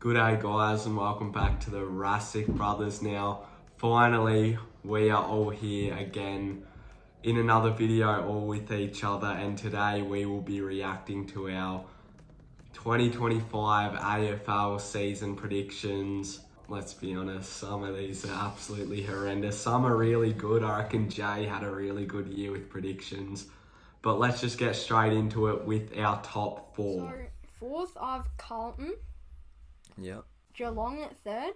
Good day guys and welcome back to the Rassic Brothers now. Finally, we are all here again in another video all with each other, and today we will be reacting to our 2025 AFL season predictions. Let's be honest, some of these are absolutely horrendous. Some are really good. I reckon Jay had a really good year with predictions. But let's just get straight into it with our top four. So, fourth, I have Carlton. Yep. Geelong at third.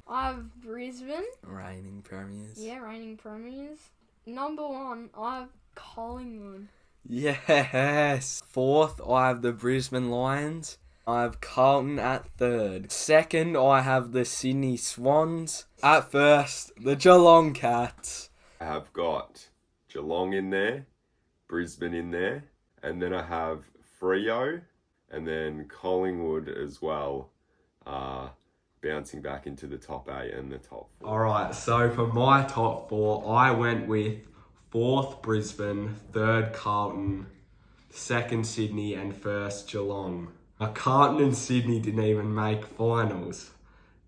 I have Brisbane. Reigning premiers. Yeah, reigning premiers. Number one, I have Collingwood. Yes. Fourth, I have the Brisbane Lions. I have Carlton at third. Second, I have the Sydney Swans. At first, the Geelong Cats. I have got Geelong in there, Brisbane in there, and then I have Freo, and then Collingwood as well, bouncing back into the top 8 and the top 4. Alright, so for my top four, I went with fourth Brisbane, third Carlton, second Sydney, and first Geelong. Now, Carlton and Sydney didn't even make finals.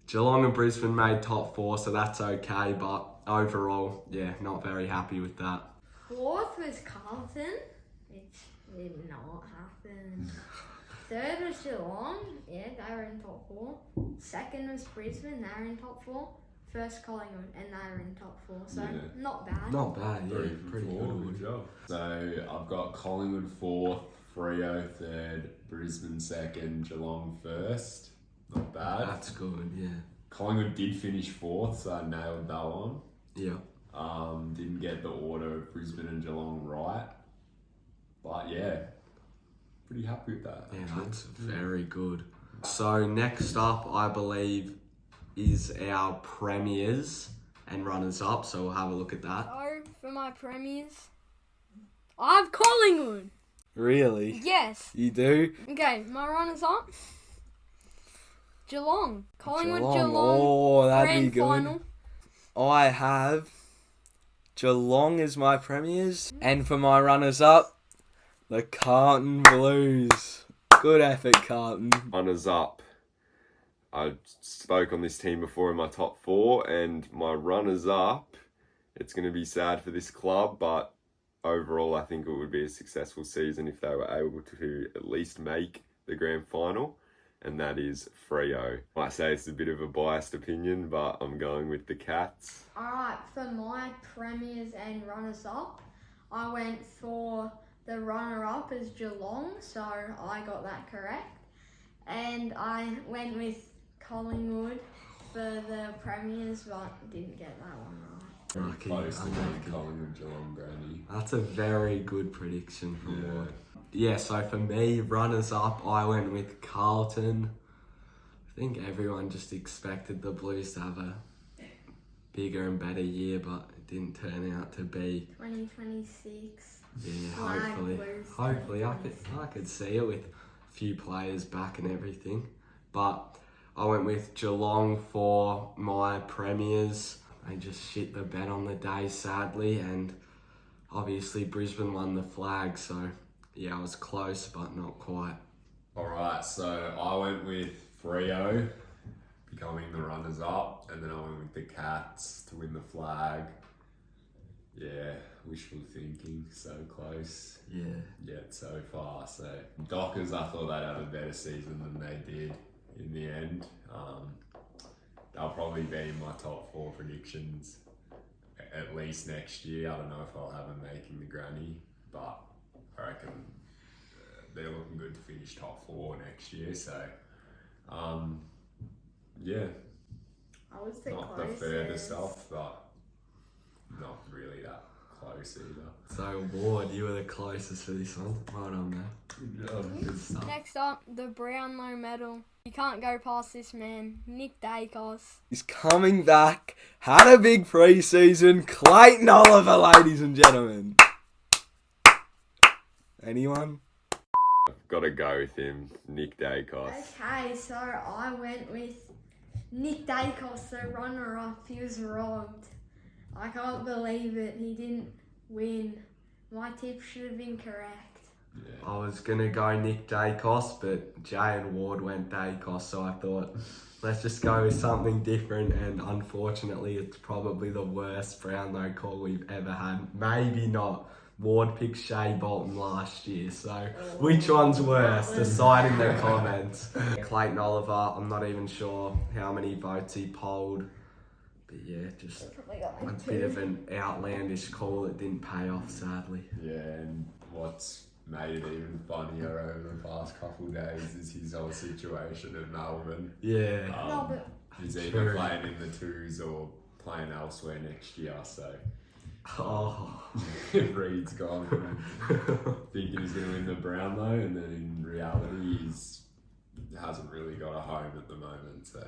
Geelong and Brisbane made top 4, so that's okay, but overall, yeah, not very happy with that. Fourth was Carlton, which did not happen. Third was Geelong, yeah, they were in top 4. Second was Brisbane, they were in top 4. First Collingwood, and they were in top 4, so Yeah. not bad. Not bad, yeah, pretty Good good. job. So I've got Collingwood fourth, Freo third, Brisbane second, Geelong first. Not bad. That's good, yeah. Collingwood did finish fourth, so I nailed that one. Yeah. Didn't get the order of Brisbane and Geelong right, but yeah, pretty happy with that. Yeah, actually. that's very good. So next up, I believe, is our premiers and runners-up, so we'll have a look at that. So, for my premiers, I have Collingwood. Really? Yes. You do? Okay, my runners-up, Geelong. Collingwood, Geelong. Geelong, Oh, that'd grand be good. final. I have Geelong as my premiers. And for my runners-up, the Carlton Blues. Good effort, Carlton. Runners up. I spoke on this team before in my top 4, and my runners up, it's going to be sad for this club, but overall I think it would be a successful season if they were able to at least make the grand final, and that is Freo. I might say it's a bit of a biased opinion, but I'm going with the Cats. Alright, for my premiers and runners-up, I went for the runner-up as Geelong, so I got that correct. And I went with Collingwood for the premiers, but didn't get that one right. Lucky, Close to unlucky. being Collingwood, Geelong, Granny. That's a very good prediction from Yeah. Ward. Yeah, so for me, runners-up, I went with Carlton. I think everyone just expected the Blues to have a bigger and better year, but it didn't turn out to be. 2026. Yeah, Flag hopefully. Blues Hopefully, I could see it with a few players back and everything. But I went with Geelong for my premiers. They just shit the bed on the day, sadly, and obviously Brisbane won the flag, so yeah, I was close, but not quite. Alright, so I went with Freo becoming the runners up, and then I went with the Cats to win the flag. Yeah, wishful thinking, so close. Yeah. Yet so far. So Dockers, I thought they'd have a better season than they did in the end. They'll probably be in my top 4 predictions at least next year. I don't know if I'll have them making the granny, but I reckon they're looking good to finish top 4 next year. So yeah, I was the not closest. the furthest off, but not really that close either. So, Ward, you were the closest for this one. Well done, man. Good job. Good stuff. Next up, the Brownlow medal. You can't go past this man, Nick Dacos. He's coming back. Had a big pre-season. Clayton Oliver, ladies and gentlemen. Anyone? I've got to go with him, Nick Dacos. Okay, so I went with Nick Dacos, the runner-up. He was robbed. I can't believe it. He didn't win. My tip should have been correct. I was going to go Nick Dacos, but Jay and Ward went Dacos, so I thought, let's just go with something different, and unfortunately it's probably the worst Brownlow call we've ever had. Maybe not. Ward picked Shea Bolton last year, so which one's worse? Decide in the comments. Clayton Oliver, I'm not even sure how many votes he polled, but yeah, just Probably got a like bit of two. an outlandish call that didn't pay off, sadly. Yeah, and what's made it even funnier over the past couple of days is his whole situation at Melbourne. Yeah. No, but He's either True. playing in the twos or playing elsewhere next year, so Oh. Reid's gone from thinking he's going to win the Brownlow, and then in reality he's hasn't really got a home at the moment, so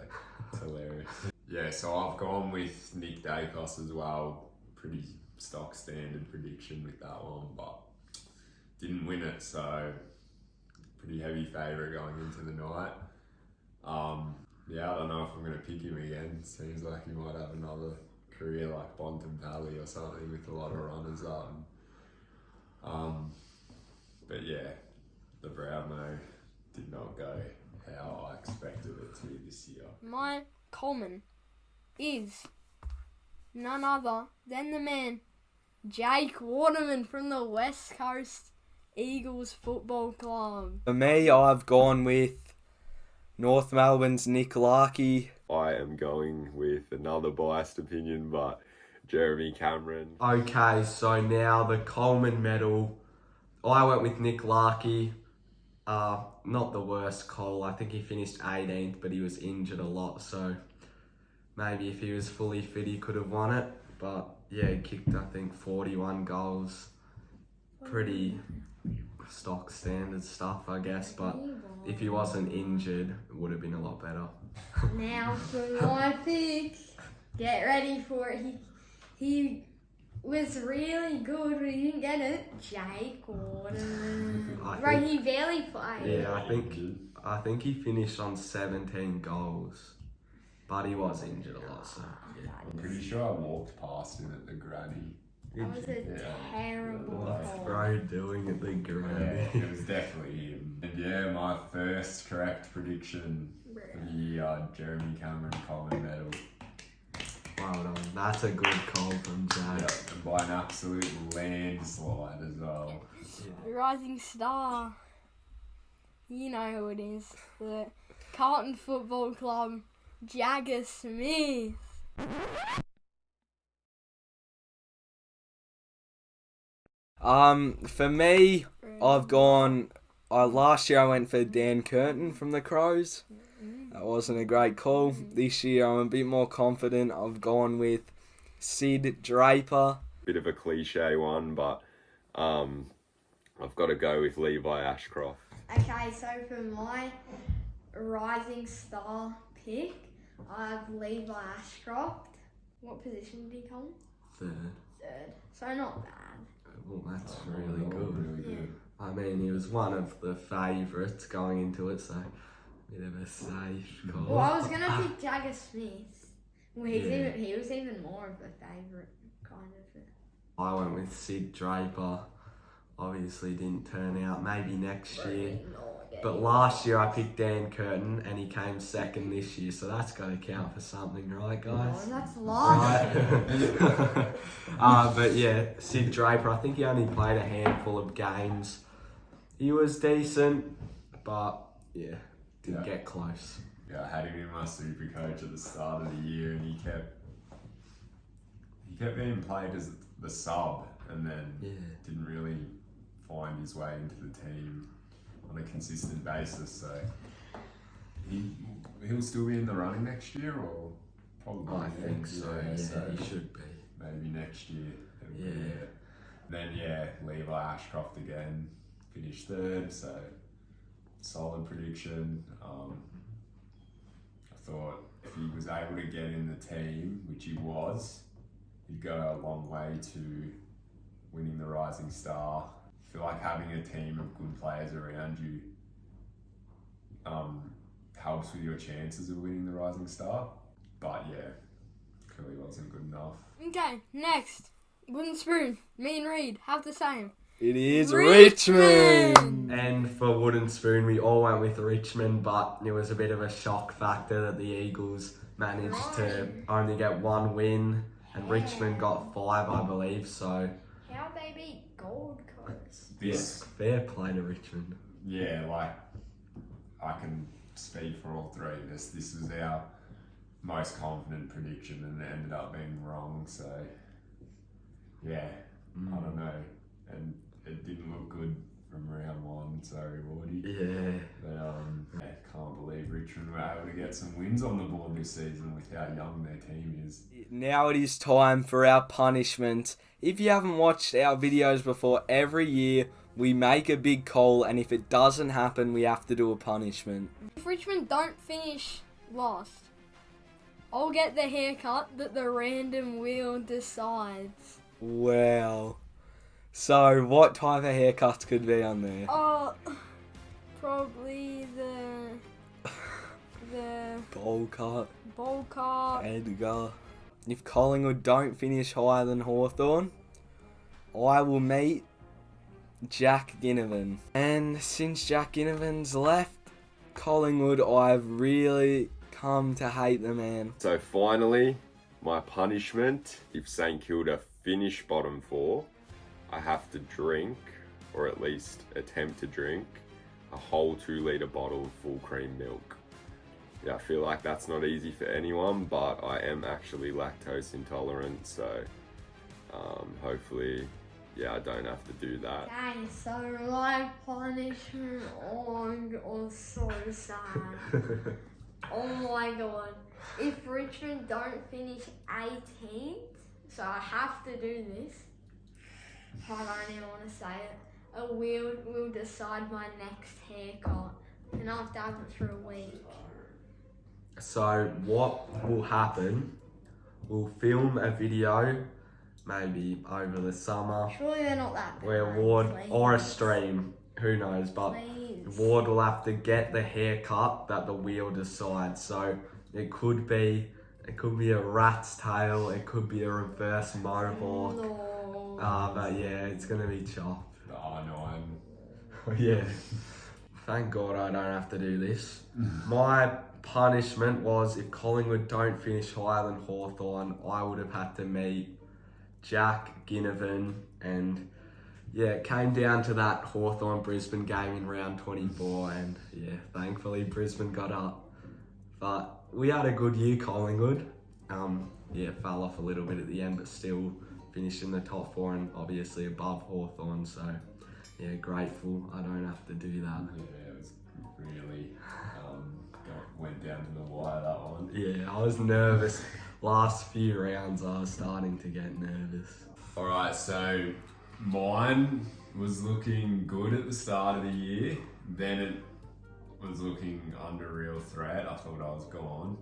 it's hilarious. Yeah, so I've gone with Nick Dacos as well. Pretty stock standard prediction with that one, but didn't win it, so pretty heavy favourite going into the night. Yeah, I don't know if I'm going to pick him again. Seems like he might have another career like Bontempelli or something with a lot of runners up. But yeah, the Brownlow did not go how I expected it to this year. my Coleman is none other than the man, Jake Waterman from the West Coast Eagles Football Club. For me, I've gone with North Melbourne's Nick Larkey. I am going with another biased opinion, but Jeremy Cameron. Okay, so now the Coleman medal. I went with Nick Larkey. Not the worst call. I think he finished 18th, but he was injured a lot, so maybe if he was fully fit, he could have won it. But yeah, he kicked, I think, 41 goals. Pretty stock standard stuff, I guess, but if he wasn't injured, it would have been a lot better. Now for my pick. Get ready for it. He was really good, but he didn't get it. Jake Waterman. I Bro, think- he barely played. Yeah, I think he finished on 17 goals, but he was injured a lot, so yeah. I'm pretty sure I walked past him at the granny. That was a Yeah. terrible What's call. Bro doing at the Yeah, granny? it was definitely him. And yeah, my first correct prediction for the year, Jeremy Cameron Coleman medal. Well done. That's a good call from Yeah, Jay. and by an absolute landslide as well. Rising star. You know who it is. The Carlton Football Club, Jagger Smith. For me, I've gone. Last year I went for Dan Curtin from the Crows. That wasn't a great call. This year I'm a bit more confident. I've gone with Sid Draper. Bit of a cliche one, but I've got to go with Levi Ashcroft. Okay, so for my rising star pick, I have Levi Ashcroft. What position did he come? Third. Third. So not bad. Well, that's really good. Really good. I mean, he was one of the favourites going into it, so bit of a safe call. Well, I was gonna pick Jagger Smith. Well, Yeah. he was even more of a favourite, kind of. I went with Sid Draper. Obviously didn't turn out. Maybe next year. But last year I picked Dan Curtin and he came second this year, so that's got to count for something, right, guys? Oh, that's last year. Right. But yeah, Sid Draper, I think he only played a handful of games. He was decent, but yeah, didn't get close. Yeah, I had him in my super coach at the start of the year, and he kept being played as the sub, and then Yeah. didn't really find his way into the team on a consistent basis. So he'll still be in the running next year, or probably. I think so, yeah, he should be. Maybe next year. Yeah. Then Levi Ashcroft again finished third, so solid prediction. I thought if he was able to get in the team, which he was, he'd go a long way to winning the Rising Star. I feel like having a team of good players around you helps with your chances of winning the Rising Star. But yeah, clearly wasn't good enough. Okay, next. Wooden spoon. Me and Reid have the same. It is Richmond! Richmond. And for Wooden Spoon, we all went with Richmond, but it was a bit of a shock factor that the Eagles managed to only get one win, and Richmond got 5, I believe. So, How they beat Gold Coast? This, fair play to Richmond. yeah, like, I can speak for all three of us. This was our most confident prediction and it ended up being wrong, so yeah, I don't know. And it didn't look good from round one, sorry, Wardy. Yeah. But can't believe Richmond were able to get some wins on the board this season with how young their team is. Now it is time for our punishment. If you haven't watched our videos before, every year we make a big call, and if it doesn't happen, we have to do a punishment. If Richmond don't finish last, I'll get the haircut that the random wheel decides. Wow. So, what type of haircuts could be on there? Oh, probably the Bowl cut, bowl cut. Edgar. If Collingwood don't finish higher than Hawthorn, I will meet Jack Ginnivan. And since Jack Ginnivan's left Collingwood, I've really come to hate the man. So finally, my punishment, if St Kilda finish bottom 4, I have to drink, or at least attempt to drink, a whole 2-litre bottle of full cream milk. Yeah, I feel like that's not easy for anyone, but I am actually lactose intolerant, so hopefully, yeah, I don't have to do that. Okay, so my punishment, oh, so sad. Oh my god. If Richmond don't finish 18th, so I have to do this. I don't even want to say it. A wheel will decide my next haircut. And I have to have it for a week. So what will happen, we'll film a video, maybe over the summer, Surely they're not that bad. where Ward, please. or a stream, who knows, but Please. Ward will have to get the haircut that the wheel decides. So it could be a rat's tail, it could be a reverse mohawk. No. But yeah, it's gonna be chopped. The R9. Yeah. Thank God I don't have to do this. My punishment was if Collingwood don't finish higher than Hawthorn, I would have had to meet Jack Ginnivan, and yeah, it came down to that Hawthorn-Brisbane game in round 24, and yeah, thankfully Brisbane got up. But we had a good year, Collingwood. Yeah, fell off a little bit at the end, but still finished in the top 4 and obviously above Hawthorn, so yeah, grateful I don't have to do that. Yeah, it was really went down to the wire, that one. Yeah, I was nervous. Last few rounds, I was starting to get nervous. Alright, so mine was looking good at the start of the year. Then it was looking under real threat. I thought I was gone.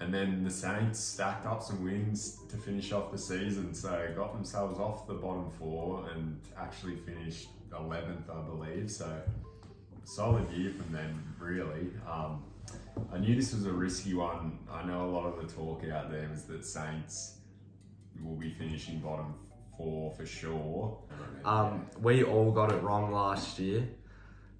And then the Saints stacked up some wins to finish off the season, so got themselves off the bottom 4 and actually finished 11th, I believe. So solid year from them, really. I knew this was a risky one. I know a lot of the talk out there was that Saints will be finishing bottom 4 for sure. We all got it wrong last year,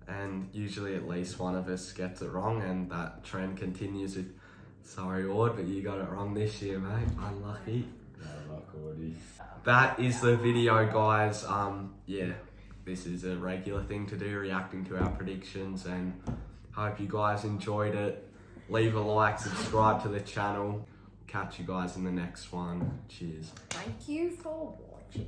and usually at least one of us gets it wrong, and that trend continues with, sorry Ward, but you got it wrong this year, mate. Unlucky. No luck, Wardy. That is the video, guys. Yeah, this is a regular thing to do, reacting to our predictions, and hope you guys enjoyed it. Leave a like, subscribe to the channel. Catch you guys in the next one. Cheers. Thank you for watching.